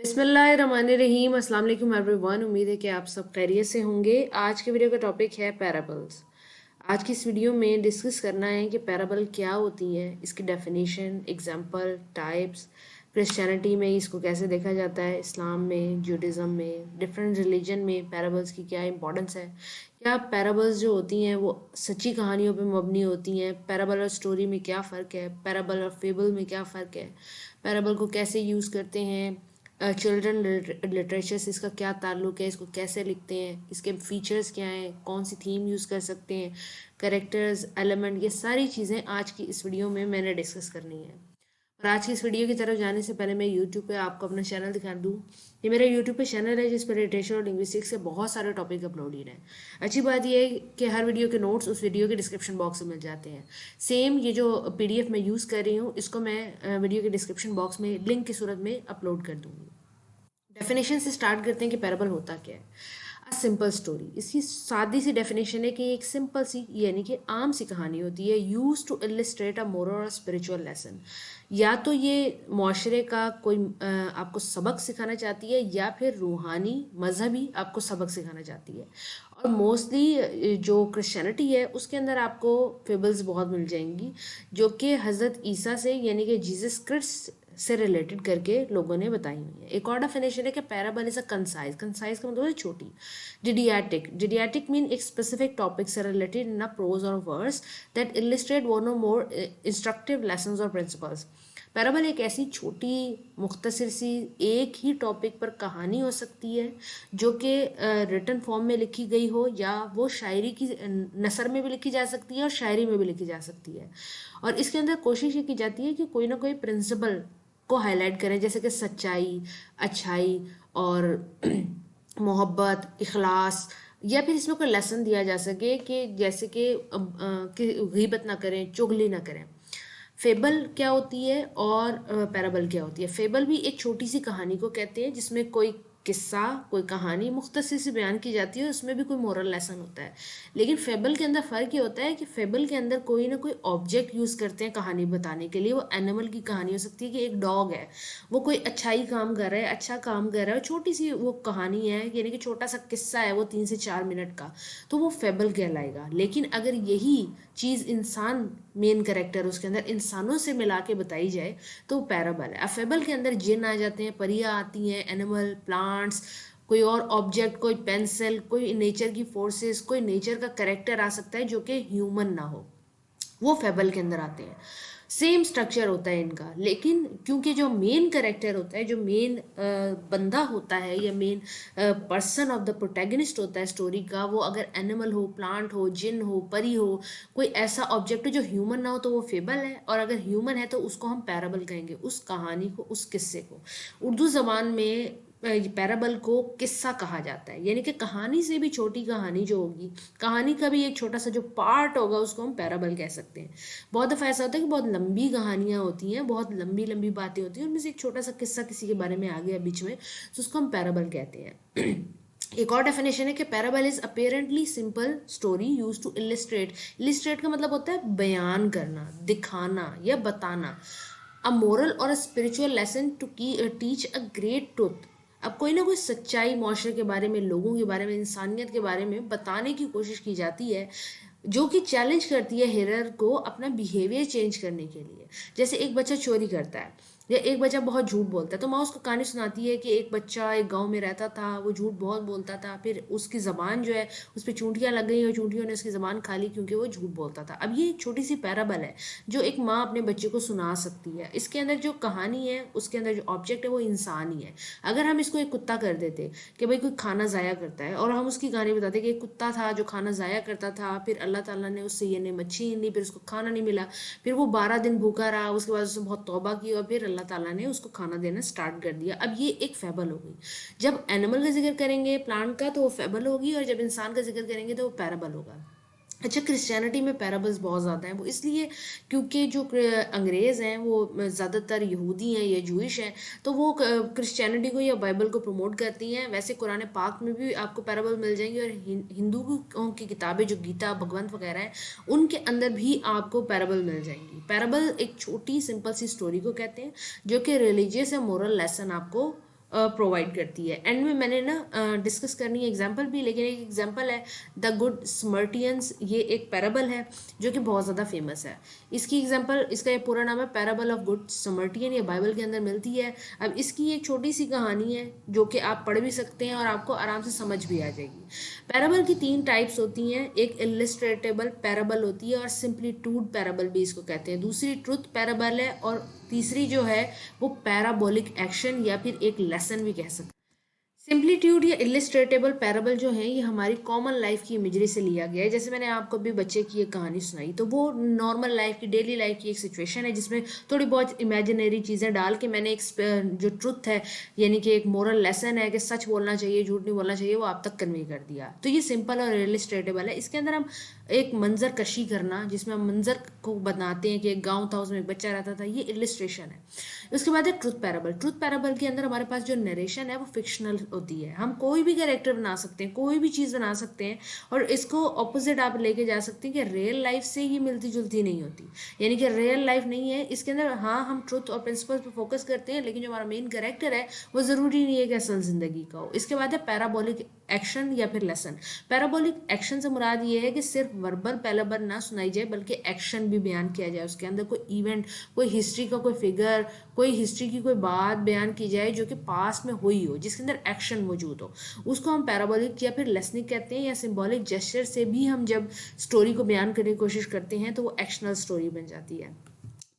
बिस्मिल्लाहिर्रहमानिर्रहीम। अस्सलाम वालेकुम एवरीवन। उम्मीद है कि आप सब खैरियत से होंगे। आज के वीडियो का टॉपिक है पैराबल्स। आज की इस वीडियो में डिस्कस करना है कि पैराबल क्या होती है, इसकी डेफिनेशन, एग्जांपल, टाइप्स, क्रिश्चियनिटी में इसको कैसे देखा जाता है, इस्लाम में, जूडिज़म में, डिफरेंट रिलीजन में पैराबल्स की क्या इंपॉर्टेंस है, क्या पैराबल्स जो होती हैं वो सच्ची कहानियों पे मबनी होती हैं, पैराबल और स्टोरी में क्या फ़र्क है, पैराबल और फेबल में क्या फ़र्क है, पैराबल को कैसे यूज़ करते हैं, चिल्ड्रन लिटरेचर से इसका क्या ताल्लुक है, इसको कैसे लिखते हैं, इसके फीचर्स क्या हैं, कौन सी थीम यूज़ कर सकते हैं, करेक्टर्स, एलिमेंट, ये सारी चीज़ें आज की इस वीडियो में मैंने डिस्कस करनी है। और आज की इस वीडियो की तरफ जाने से पहले मैं यूट्यूब पे आपको अपना चैनल दिखा दूँ। ये मेरा यूट्यूब पे चैनल है जिस पर लिटरेचर और लिंग्विस्टिक्स से बहुत सारे टॉपिक अपलोडेड हैं। अच्छी बात यह है कि हर वीडियो के नोट्स उस वीडियो के डिस्क्रिप्शन बॉक्स में मिल जाते हैं। सेम ये जो पीडीएफ मैं यूज़ कर रही हूँ इसको मैं वीडियो के डिस्क्रिप्शन बॉक्स में लिंक की सूरत में अपलोड कर दूँगी। डेफिनेशन से स्टार्ट करते हैं कि पैराबल होता क्या है। अ सिंपल स्टोरी, इसकी सादी सी डेफिनेशन है कि एक सिंपल सी यानी कि आम सी कहानी होती है, used to illustrate a moral और स्पिरिचुअल लेसन। या तो ये माशरे का कोई आपको सबक सिखाना चाहती है या फिर रूहानी मजहबी आपको सबक सिखाना चाहती है। और मोस्टली जो क्रिश्चियनिटी है उसके अंदर आपको फेबल्स बहुत मिल जाएंगी जो कि हज़रत ईसा से यानी कि जीसस क्रिस्ट से रिलेटेड करके लोगों ने बताई हुई है। एक और डेफिनेशन है कि parable is a concise, concise का मतलब है छोटी। डिडियाटिक, डिडियाटिक मीन एक स्पेसिफिक टॉपिक से रिलेटेड इन अ प्रोज और वर्स दैट इलिस्ट्रेट वन और मोर इंस्ट्रक्टिव लेसन्स और प्रिंसिपल्स। पैराबल एक ऐसी छोटी मुख्तसर सी एक ही टॉपिक पर कहानी हो सकती है जो कि रिटन फॉर्म में लिखी गई हो, या वो शायरी की नसर में भी लिखी जा सकती है और शायरी में भी लिखी जा सकती है। और इसके अंदर कोशिश ये की जाती है कि कोई ना कोई प्रिंसिपल को हाईलाइट करें, जैसे कि सच्चाई, अच्छाई और मोहब्बत, इखलास, या फिर इसमें कोई लेसन दिया जा सके कि जैसे कि गीबत ना करें, चुगली ना करें। फेबल क्या होती है और पैराबल क्या होती है। फेबल भी एक छोटी सी कहानी को कहते हैं जिसमें कोई किस्सा, कोई कहानी मुख्तसर से बयान की जाती है, उसमें भी कोई मोरल लेसन होता है। लेकिन फेबल के अंदर फ़र्क ये होता है कि फेबल के अंदर कोई ना कोई ऑब्जेक्ट यूज़ करते हैं कहानी बताने के लिए। वो एनिमल की कहानी हो सकती है कि एक डॉग है, वो कोई अच्छाई काम कर रहा है, अच्छा काम कर रहा है, छोटी सी वो कहानी है यानी कि छोटा सा किस्सा है, वो 3 से 4 मिनट का, तो वो फेबल कहलाएगा। लेकिन अगर यही चीज़ इंसान, मेन कैरेक्टर उसके अंदर इंसानों से मिला के बताई जाए तो वो पैराबल है। अब फेबल के अंदर जिन आ जाते हैं, परियाँ आती हैं, एनिमल, प्लांट्स, कोई और ऑब्जेक्ट, कोई पेंसिल, कोई नेचर की फोर्सेस, कोई नेचर का करेक्टर आ सकता है जो कि ह्यूमन ना हो, वो फेबल के अंदर आते हैं। सेम स्ट्रक्चर होता है इनका, लेकिन क्योंकि जो मेन कैरेक्टर होता है, जो मेन बंदा होता है या main person of the protagonist होता है स्टोरी का, वो अगर एनिमल हो, प्लांट हो, जिन हो, परी हो, कोई ऐसा ऑब्जेक्ट हो जो ह्यूमन ना हो, तो वो फेबल है। और अगर ह्यूमन है तो उसको हम पैराबल कहेंगे, उस कहानी को, उस किस्से को। उर्दू ज़बान में पैराबल को किस्सा कहा जाता है, यानी कि कहानी से भी छोटी कहानी जो होगी, कहानी का भी एक छोटा सा जो पार्ट होगा उसको हम पैराबल कह सकते हैं। बहुत दफ़ा ऐसा होता है कि बहुत लंबी कहानियाँ होती हैं, बहुत लंबी लंबी बातें होती हैं, उनमें से एक छोटा सा किस्सा किसी के बारे में आ गया बीच में, तो उसको हम पैराबल कहते हैं। एक और डेफिनेशन है कि parable is apparently simple story used to illustrate. Illustrate का मतलब होता है बयान करना, दिखाना या बताना। अ मोरल और a spiritual lesson to teach a great truth. अब कोई ना कोई सच्चाई माशरे के बारे में, लोगों के बारे में, इंसानियत के बारे में बताने की कोशिश की जाती है, जो कि चैलेंज करती है हिरर को अपना बिहेवियर चेंज करने के लिए। जैसे एक बच्चा चोरी करता है या एक बच्चा बहुत झूठ बोलता है, तो माँ उसको कहानी सुनाती है कि एक बच्चा एक गांव में रहता था, वो झूठ बहुत बोलता था, फिर उसकी ज़बान जो है उस पर चूंटियाँ लग गई और चूंटियों ने उसकी ज़बान खा ली क्योंकि वो झूठ बोलता था। अब ये एक छोटी सी पैराबल है जो एक माँ अपने बच्चे को सुना सकती है। इसके अंदर जो कहानी है, उसके अंदर जो ऑब्जेक्ट है वो इंसान ही है। अगर हम इसको एक कुत्ता कर देते कि भाई कोई खाना ज़ाया करता है और हम उसकी कहानी बताते कि एक कुत्ता था जो खाना ज़ाया करता था, फिर अल्लाह ताला ने उससे ये नेमत छीन ली, फिर उसको खाना नहीं मिला, फिर वो 12 दिन भूखा रहा, उसके बाद उसने बहुत तौबा की और फिर अल्लाह ताला ने उसको खाना देना स्टार्ट कर दिया। अब ये एक फेबल हो गई। जब एनिमल का जिक्र करेंगे, प्लांट का, तो वो फेबल होगी, और जब इंसान का जिक्र करेंगे तो वो पैराबल होगा। अच्छा, क्रिश्चियनिटी में पैराबल्स बहुत ज़्यादा हैं, वो इसलिए क्योंकि जो अंग्रेज़ हैं वो ज़्यादातर यहूदी हैं या जूइश हैं, तो वो क्रिश्चियनिटी को या बाइबल को प्रमोट करती हैं। वैसे कुरान पाक में भी आपको पैराबल मिल जाएंगी, और हिंदुओं की किताबें जो गीता, भगवंत वगैरह हैं, उनके अंदर भी आपको पैराबल मिल जाएंगी। पैराबल एक छोटी सिंपल सी स्टोरी को कहते हैं जो कि रिलीजियस या मोरल लेसन आपको प्रोवाइड करती है। एंड में मैंने ना डिस्कस करनी है एग्जाम्पल भी, लेकिन एक एग्जाम्पल है द गुड समर्टियंस। ये एक पैराबल है जो कि बहुत ज़्यादा फेमस है। इसकी एग्जाम्पल, इसका ये पूरा नाम है पैराबल ऑफ गुड समर्टियन, ये बाइबल के अंदर मिलती है। अब इसकी एक छोटी सी कहानी है जो कि आप पढ़ भी सकते हैं और आपको आराम से समझ भी आ जाएगी। पैराबल की 3 टाइप्स होती हैं, एक इलिस्ट्रेटेबल पैराबल होती है और सिंपलीट्यूड पैराबल भी इसको कहते हैं, दूसरी ट्रुथ पैराबल है, और तीसरी जो है वो पैराबोलिक एक्शन या फिर एक लेसन भी कह सकते हैं। सिंपलीट्यूड या इलिस्ट्रेटेबल पैराबल जो है ये हमारी कॉमन लाइफ की इमेजरी से लिया गया है। जैसे मैंने आपको अभी बच्चे की एक कहानी सुनाई, तो वो नॉर्मल लाइफ की, डेली लाइफ की एक सिचुएशन है जिसमें थोड़ी बहुत इमेजिनरी चीज़ें डाल के मैंने एक जो ट्रुथ है यानी कि एक मोरल लेसन है कि सच बोलना चाहिए, झूठ नहीं बोलना चाहिए, वो आप तक कन्वे कर दिया। तो ये सिंपल और इलिस्ट्रेटेबल है। इसके अंदर हम एक मंजर कशी करना, जिसमें हम मंजर को बनाते हैं कि एक गाँव था, उसमें एक बच्चा रहता था, ये इलिस्ट्रेशन है। उसके बाद है ट्रुथ पैराबल। ट्रुथ पैराबल के अंदर हमारे पास जो नरेशन है वो फिक्शनल होती है। हम कोई भी कैरेक्टर बना सकते हैं, कोई भी चीज़ बना सकते हैं, और इसको ऑपोजिट आप लेके जा सकते हैं कि रियल लाइफ से ये मिलती जुलती नहीं होती, यानी कि रियल लाइफ नहीं है इसके अंदर। हाँ, हम ट्रुथ और प्रिंसिपल्स पे फोकस करते हैं, लेकिन जो हमारा मेन कैरेक्टर है वो ज़रूरी नहीं है कि असल ज़िंदगी का हो। इसके बाद है पैराबोलिक एक्शन या फिर लेसन। पैराबोलिक एक्शन से मुराद ये है कि सिर्फ वर्बल पैराबल ना सुनाई जाए, बल्कि एक्शन भी बयान किया जाए। उसके अंदर कोई इवेंट, कोई हिस्ट्री का कोई फिगर, कोई हिस्ट्री की कोई बात बयान की जाए जो कि पास्ट में हुई हो, जिसके अंदर एक्शन मौजूद हो, उसको हम पैराबोलिक या फिर लेसनिक कहते हैं। या सिंबॉलिक जेस्चर से भी हम जब स्टोरी को बयान करने की कोशिश करते हैं तो वो एक्शनल स्टोरी बन जाती है।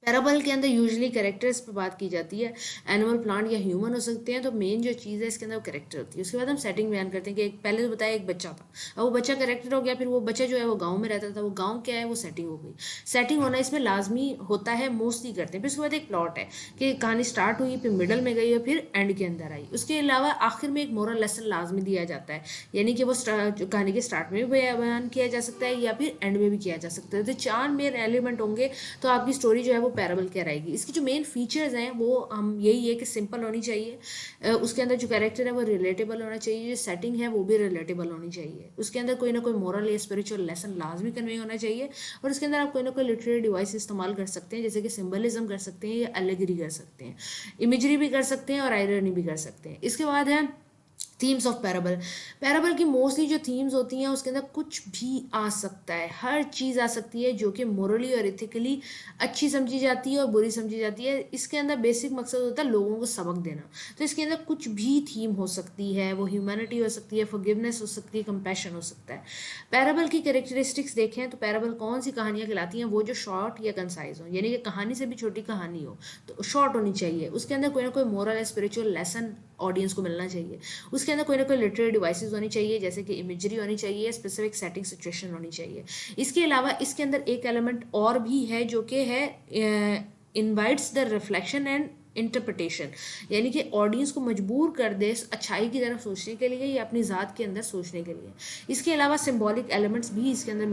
पैराबल के अंदर यूजुअली कैरेक्टर्स पे बात की जाती है, एनिमल, प्लांट या ह्यूमन हो सकते हैं। तो मेन जो चीज़ है इसके अंदर वो कैरेक्टर होती है। उसके बाद हम सेटिंग बयान करते हैं कि एक, पहले तो बताया एक बच्चा था, अब वो बच्चा कैरेक्टर हो गया, फिर वो बच्चा जो है वो गाँव में रहता था, वो गाँव क्या है वो सेटिंग हो गई। सेटिंग होना इसमें लाजमी होता है, मोस्टली करते हैं। फिर उसके बाद एक प्लॉट है कि कहानी स्टार्ट हुई, फिर मिडल में गई और फिर एंड के अंदर आई। उसके अलावा आखिर में एक मोरल लेसन लाजमी दिया जाता है, यानी कि वो कहानी के स्टार्ट में भी बयान किया जा सकता है या फिर एंड में भी किया जा सकता है। तो 4 मेन एलिमेंट होंगे तो आपकी स्टोरी जो है वो पैराबल कहलाएगी। इसकी जो मेन फीचर्स हैं वो हम यही है कि सिंपल होनी चाहिए, उसके अंदर जो कैरेक्टर है वो रिलेटेबल होना चाहिए, जो सेटिंग है वो भी रिलेटेबल होनी चाहिए, उसके अंदर कोई ना कोई मोरल या स्पिरिचुअल लेसन लाजमी कन्वे होना चाहिए, और उसके अंदर आप कोई ना कोई लिटरेरी डिवाइस इस्तेमाल कर सकते हैं, जैसे कि सिंबलिज्म कर सकते हैं या एलेगरी कर सकते हैं, इमेजरी भी कर सकते हैं और आयरनी भी कर सकते हैं। इसके बाद है थीम्स ऑफ पैराबल। पैराबल की मोस्टली जो थीम्स होती हैं उसके अंदर कुछ भी आ सकता है, हर चीज़ आ सकती है जो कि मोरली और इथिकली अच्छी समझी जाती है और बुरी समझी जाती है। इसके अंदर बेसिक मकसद होता है लोगों को सबक देना। तो इसके अंदर कुछ भी थीम हो सकती है, वो ह्यूमैनिटी हो सकती है, फॉरगिवनेस हो सकती है, कंपैशन हो सकता है। पैराबल की कैरेक्टरिस्टिक्स देखें तो पैराबल कौन सी कहानियाँ कहलाती हैं, वो जो शॉर्ट या कंसाइज हो, यानी कि कहानी से भी छोटी कहानी हो तो शॉर्ट होनी चाहिए, उसके अंदर कोई ना कोई मोरल या स्पिरिचुअल लेसन ऑडियंस को मिलना चाहिए, उसके अंदर कोई ना कोई लिटरेरी डिवाइसेस होनी चाहिए, जैसे कि इमेजरी होनी चाहिए, स्पेसिफिक सेटिंग सिचुएशन होनी चाहिए। इसके अलावा इसके अंदर एक एलिमेंट और भी है जो कि है invites the reflection and interpretation, यानी कि ऑडियंस को मजबूर कर दे अच्छाई की तरफ सोचने के लिए या अपनी ज़ात के अंदर सोचने के लिए। इसके अलावा सिंबॉलिक एलिमेंट्स भी इसके अंदर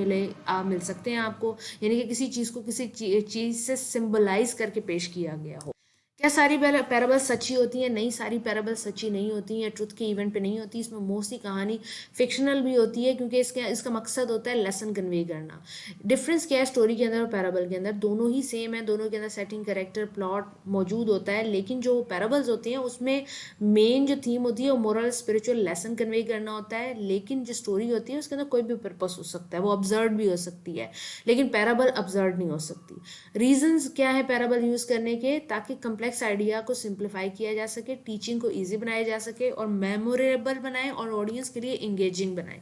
मिल सकते हैं आपको, यानी कि किसी चीज़ को किसी चीज़ से सिंबलाइज करके पेश किया गया हो। क्या सारी पैराबल सच्ची होती हैं? नहीं, सारी पैराबल सच्ची नहीं होती हैं, ट्रुथ के इवेंट पे नहीं होती। इसमें मोस्टली कहानी फिक्शनल भी होती है क्योंकि इसका मकसद होता है लेसन कन्वे करना। डिफरेंस क्या है स्टोरी के अंदर और पैराबल के अंदर? दोनों ही सेम है, दोनों के अंदर सेटिंग, कैरेक्टर, प्लॉट मौजूद होता है, लेकिन जो पैराबल्स होती हैं उसमें मेन जो थीम होती है वो मोरल स्पिरिचुअल लेसन कन्वे करना होता है, लेकिन जो स्टोरी होती है उसके अंदर कोई भी पर्पस हो सकता है, वो ऑब्जर्व भी हो सकती है, लेकिन पैराबल ऑब्जर्व नहीं हो सकती। रीजंस क्या है पैराबल यूज करने के? ताकि कम्प्लेक्स आइडिया को सिंप्लीफाई किया जा सके, टीचिंग को इजी बनाया जा सके और मेमोरेबल बनाए और ऑडियंस के लिए एंगेजिंग बनाए।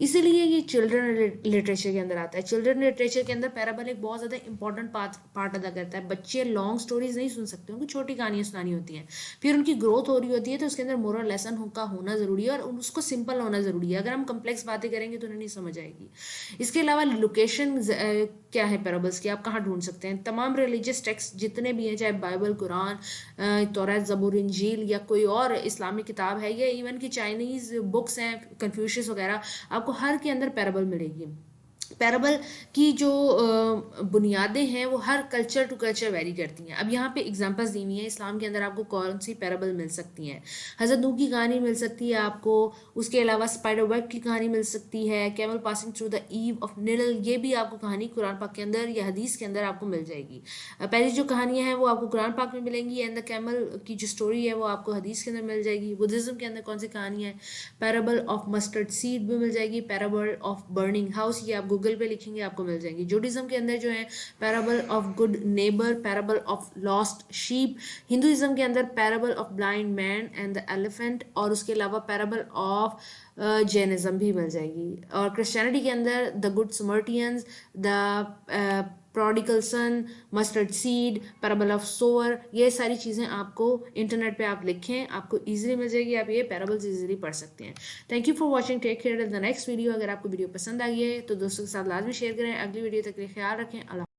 इसीलिए ये चिल्ड्रन लिटरेचर के अंदर आता है। चिल्ड्रन लिटरेचर के अंदर पैराबल एक बहुत ज़्यादा इंपॉर्टेंट पार्ट अदा करता है। बच्चे लॉन्ग स्टोरीज नहीं सुन सकते, उनको छोटी कहानियाँ सुनानी होती हैं, फिर उनकी ग्रोथ हो रही होती है, तो उसके अंदर मोरल लेसन का होना ज़रूरी है और उसको सिंपल होना ज़रूरी है। अगर हम कम्प्लेक्स बातें करेंगे तो उन्हें नहीं समझ आएगी। इसके अलावा लोकेशन क्या है पैराबल्स की, आप कहाँ ढूंढ सकते हैं? तमाम रिलीजियस टेक्स्ट जितने भी हैं, चाहे बाइबल, कुरान, तौरात, ज़बूर, इंजील या कोई और इस्लामिक किताब है या इवन की चाइनीज़ बुक्स हैं, कन्फ्यूशियस वगैरह, आपको हर के अंदर पैराबल मिलेगी। पैराबल की जो बुनियादें हैं वो हर कल्चर टू कल्चर वेरी करती हैं। अब यहाँ पे एग्जांपल्स दी हुई हैं इस्लाम के अंदर आपको कौन सी पैराबल मिल सकती हैं। हज़रत नूह की कहानी मिल सकती है आपको, उसके अलावा स्पाइडर वेब की कहानी मिल सकती है, camel passing through the eve of needle, ये भी आपको कहानी कुरान पाक के अंदर या हदीस के अंदर आपको मिल जाएगी। पहली जो कहानियाँ हैं वो आपको कुरान पाक में मिलेंगी, एंड द कैमल की जो स्टोरी है वो आपको हदीस के अंदर मिल जाएगी। बुद्धिज्म के अंदर कौन सी कहानियाँ है, पैराबल ऑफ मस्टर्ड सीड भी मिल जाएगी, पैराबल ऑफ बर्निंग हाउस, ये आप गूगल पे लिखेंगे आपको मिल जाएंगी। जूडिज्म के अंदर जो है parable of good neighbour, parable of lost sheep. Hinduism के अंदर parable of blind man and the elephant, और उसके अलावा पैराबल ऑफ जैनिज्म भी मिल जाएगी। और क्रिश्चियनिटी के अंदर the good Samaritans, the prodigal son, mustard seed, parable of sower, ये सारी चीज़ें आपको इंटरनेट पे आप लिखें आपको इजीली मिल जाएगी, आप ये पैराबल्स इजीली पढ़ सकते हैं। Thank you for watching, take care till the next video. अगर आपको वीडियो पसंद आई है तो दोस्तों के साथ लाजमी शेयर करें। अगली वीडियो तक के लिए ख्याल रखें। अल्लाह।